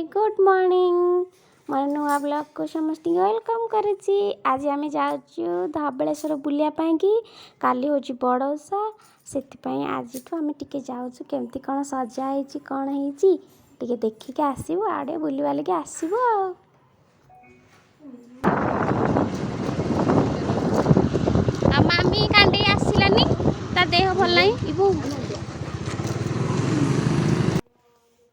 Good morning मोर नुआ blog को समस्त वेलकम करुच्ची। आज आम जाऊँ धबलेश्वर बुलिया कि काली हूँ बड़ ओषा से आज आम टे जाऊँ केमती कौन सजाई कौन हो देखिक आसबू आड़े बुली बालिक आसबू मामी कांडी आसलानी ता देह भल नहीं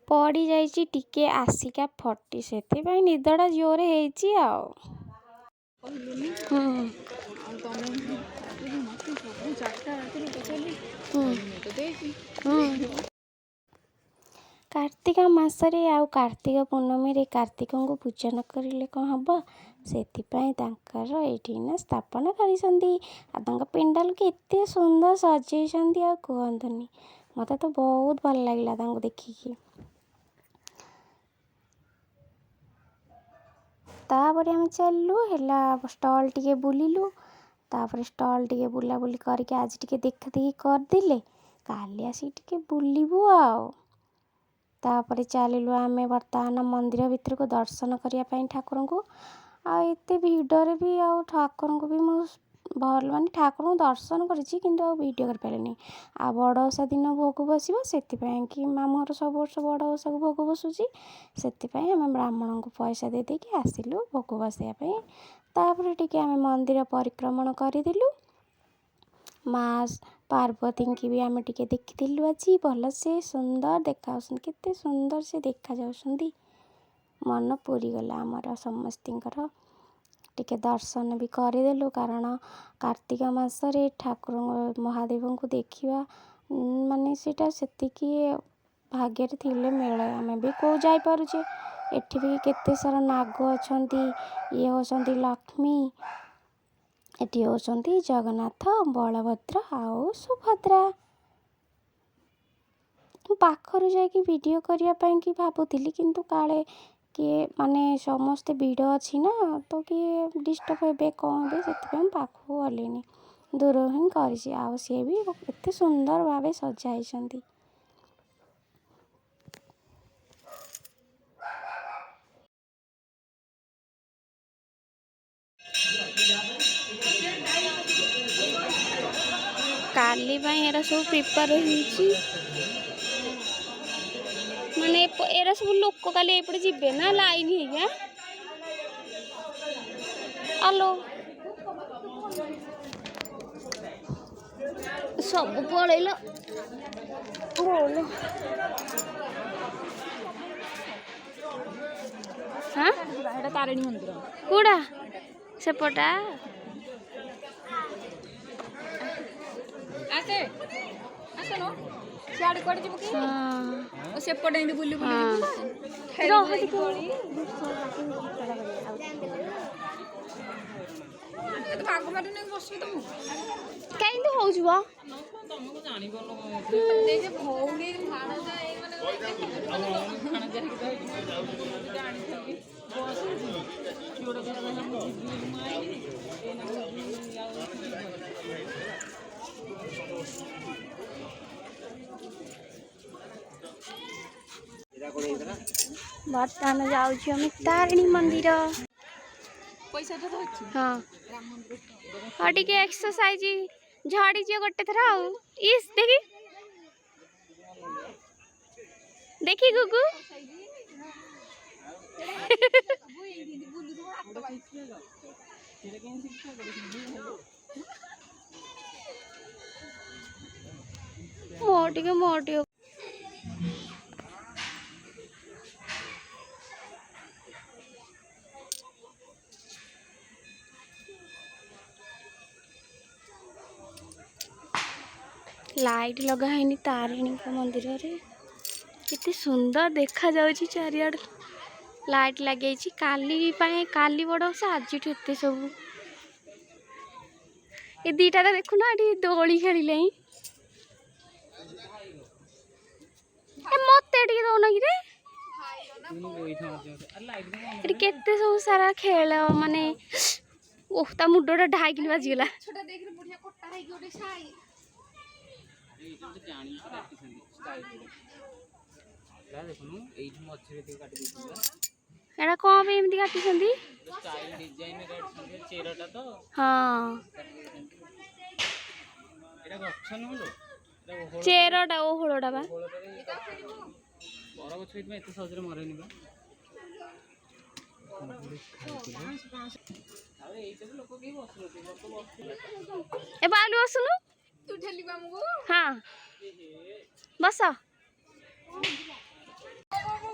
पड़ी जाइए टिके आसिका फटी से निदटा जोरे कार्तिक मासरे आउ कार्तिक पूर्णमी कार्तिक को पूजा न करिले कौन हम से ये स्थापना कर पेंडाल के एते सुंदर सजाई आ कहतुनि मत तो बहुत भल लगे देखिकी। तापर आम चलू है स्टल टे बुलिलु तापर स्टल टे बुला बुली करके आज टे देखा देखी करदे काली आसी टे बुलबू तापर चलू आम बर्तमान मंदिर भितर को दर्शन करने ठाकुर को आत भिड़े भी ठाकुर को भी भल मानने ठाकुर को दर्शन करीडियो कर पारे आ बड़ ओषा दिन भोग बस से मामूर सब वर्ष बड़ ओषा को भोग बसुची से आम ब्राह्मण को पैसा दे देकी आसिलु भोग बसवाई तापर टिके आम मंदिर परिक्रमण करदेलु माँ पार्वती की भी आम टे देखीलु आज भल से सुंदर देखा केते सुंदर से देखा जाउछंती मन पूरी गला आमर समस्तर टिके दर्शन भी करदेलु कारण कार्तिक मासरे ठाकुर महादेव को देखा माने सेटा सेतिकी भाग्य थिले मेले आम भी कौ जापरुचे एठी भी केते सारा नाग अच्छी ये होती लक्ष्मी एटी होती जगन्नाथ बलभद्र आउ सुभद्रा पाखर जाकि वीडियो करने की भावुली किंतु काले किए माने समस्ते भिड़ अच्छी ना तो किए डिस्टर्ब हे कौन हे से पाखक गलिनी दूर ही कर सी भी एत सुंदर भाव सजाई काली एरा सब प्रिपेयर माने एरा सब लोक काली एपटे जीवे ना लाइन है आलो सब पलैल हाँ तारिणी मंदिर कूड़ा सेपटा आसे आसे नो सियाड़ कोड जिबो की हां ओ सेपटे इंदी बुली बुली तो भाग मारे नै बसु तुम काई तो हो जुवा तुमको जानि बोलो देखे भौरी भाड़ा जा ए माने खाना जा जानि थी बस छोड़ दे हम जिबी माई ए ना बर्तमान जाऊँ तारिणी मंदिर हाँ हाँ टे एक्सरसाइज झड़ी जी गोटे थर इस देखी देखी गुगु मोटी मोटी लाइट लगा है तारिणी मंदिर रे कितने सुंदर देखा जाउची चारियाड लाइट लगे काली काली बड़ ओषा आज एत सब ये दीटा देखुना ये दोली खेल मत दौन कि केते सब सारा खेल माने ओह ता मुंडटा ढाई बाजीगला देखनु एठी मछरे ते काटी दिसला एड़ा कौन पे एमती काटिछंती स्टाइल डिजाइन काटछंती चेरटा तो हां एटा गछ नलो एटा चेरटा ओहळोटा बा बड़ गछ इतमे एते सहजरे मरेनी बा अरे एते लोक के बसलते लोक बसले ए बालू असनु तू ठेली बामगो हां बस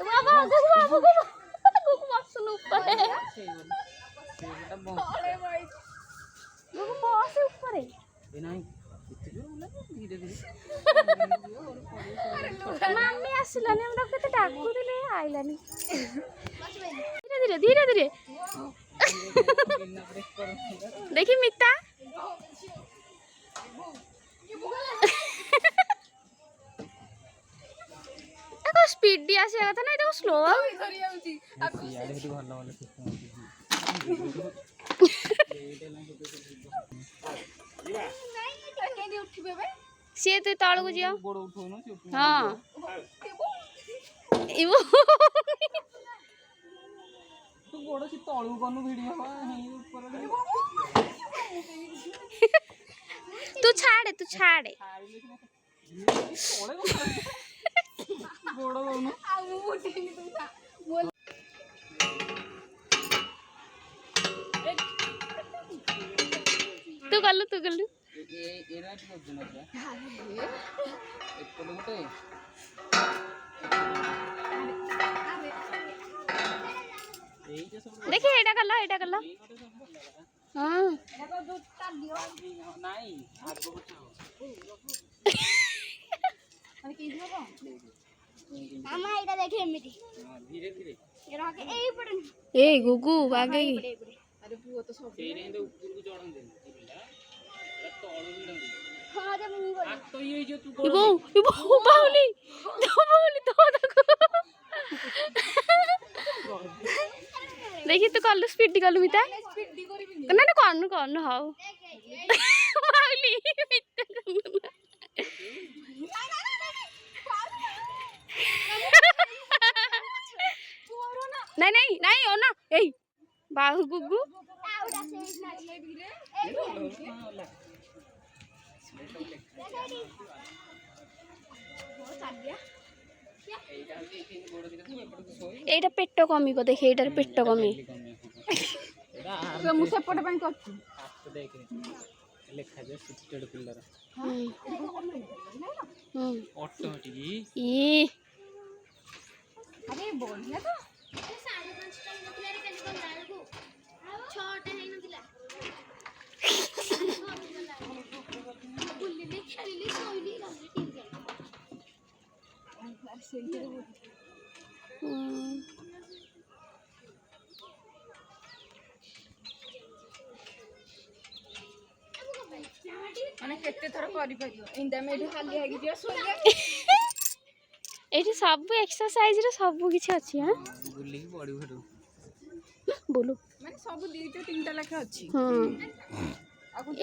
बाबा गुगु बसनु ऊपर सेटा अरे भाई गुगु बस ऊपर ए नाही इतने बोला धीरे धीरे मम्मी आसलानी हम केते डाकू दिले आइलानी धीरे धीरे धीरे देखी मिता एको स्पीड दी आसे कथा ना तो स्लो धरि आउची यार हेतु भल भल सिस्टम केनी उठिबे बे से तो तळ को जियो गोड़ उठौनो से उठौ हां इबो तू गोड़ से तळु कनु वीडियो बा हे ऊपर तू छाड़े गोड़ कनु आ उठिनी तू था बोल तू गल्लू एरा तो जनता एक कोले मते एई जे सब देखी एटा कल्ला हां देखो दूध काट दियो नाही आगो बचाओ अरे की दियो मामा एटा देखे एमिति धीरे धीरे ये रहा ए पड़न ए गुगु आगे अरे पुओ तो सब सेरे इंदे ऊपर को चढ़न दे एटा तळु विडन हां जे मुंह आ तो ये जो तू इबो बाउली तो देखो देखी तू कल्लू स्पीड कल्लू मिता स्पीड दी करबी ना ना करनु हाउ बाउली नहीं ओ ना ए बाहु गुगु आउडा से ले बिरे एटा पेट कमी को देखे एटार पेट कमी तो मु सेपट ପାଇଁ करछु हाथ देख लेखा जे सिस्टेड पिलर ऑटोमेटिक ई अरे बढ़िया तो 5:30 नथिला रे काली गला को 6टा हेइ नथिला बुल्ली खेलिली सोइली गली टीम के माने केते थर करि परियो इंदा में खाली आगे दियो सोइया एठी सब एक्सरसाइज रे सब किछि अछि हां बुल्ली बॉडी भरो बोलू माने सब दीटा तीनटा लेखा अछि हां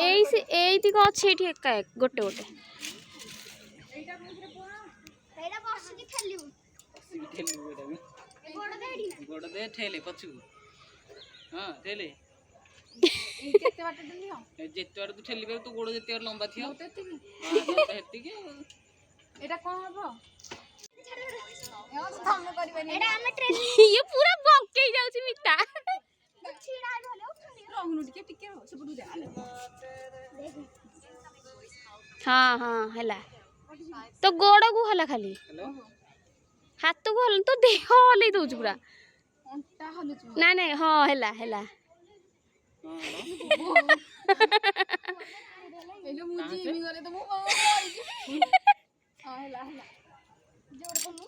एई को अछि एठी एका एक गोटे एटा मुखरे पोआ एटा बस के खेलिउ ठेली बेटा में गोड़ देडी ना गोड़ दे ठेले पछु हां ठेले ई केते बाटे देलियो जेते बार तू ठेली बे तो गोड़ जेते बार लंबा थियो होते ती हां हेती के एटा कोन हबो यार काम करबेनी एटा हम ट्रेन ये पूरा बंके जाउची मिता छिड़ा भले उठनी रहनु टिके हो सब दे आले हां हला तो गोड़ को हला खाली हेलो हाथ को हल तो देह हलै दउछ पूरा अंटा हलु छु ना नहीं हां हला एलो मुजी मी गले तो मु हां हला जोड़ को मु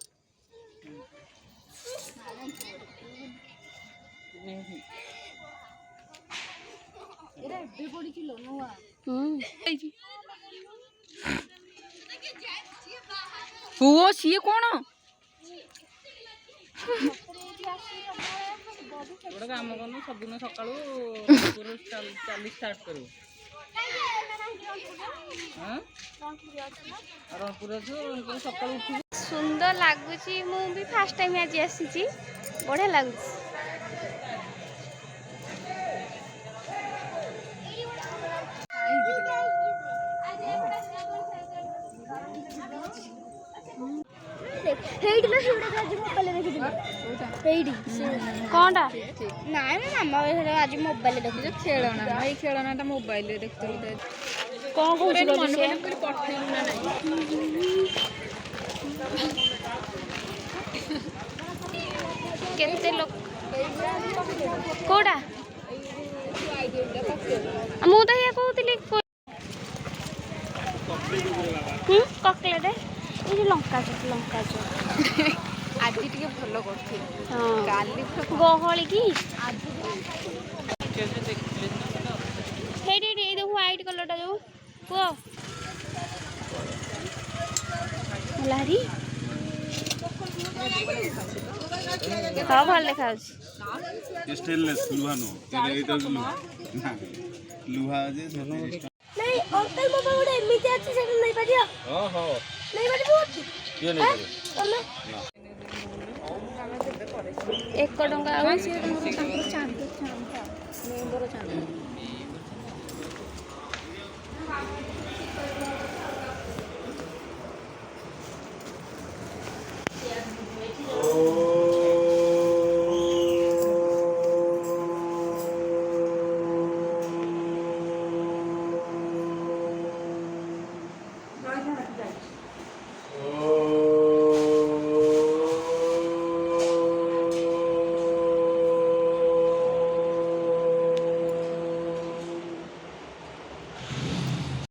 एरा एबे पड़ी किलो नोआ हुओ सिए कोन गोड़ काम करनु सब दिन सकाळू पूरा चाली स्टार्ट करू हां रनपुर जो सकाळू उठी ସୁନ୍ଦର ଲାଗୁଛି। ମୁଁ ବି ଫାଷ୍ଟ ଟାଇମ୍ ଆଜି ଆସିଛି, ବଢ଼ିଆ ଲାଗୁଛି। କଣଟା? ନାଇଁ ମୋ ମାମା ଆଜି ମୋବାଇଲରେ ଦେଖୁଛି। ଖେଳନା ଏଇ ଖେଳନାଟା ମୋବାଇଲରେ ଦେଖୁଥିଲି। କଣ କହୁଛି ପଠେଇବୁ ନା ନାହିଁ? କେତେ ଲୋକ କୋଉଟା? ମୁଁ ତ ଇଏ କହୁଥିଲି କକଲେଟ୍ ଏଇ ଯୋଉ ଲଙ୍କା ଚପ ଆଜି ଟିକେ ଭଲ କରିଥିଲି। ହଁ କାଲି ଗହଳି କି ହେଇଠି ଏଇ ଯୋଉ ହ୍ୱାଇଟ୍ କଲର୍ଟା ଯୋଉ ପୁଅ ହେଲାରି ହଁ ଭଲ ଦେଖାଯାଉଛି। स्टेनलेस लुहा नो एटा लुहा जे नहीं अंकल मोबाइल गोटे एमिति अछि से नहीं परियो। हां हां नहीं परियो ये नहीं तमे 1 टंका ଆଉ ଚାନ୍ଦ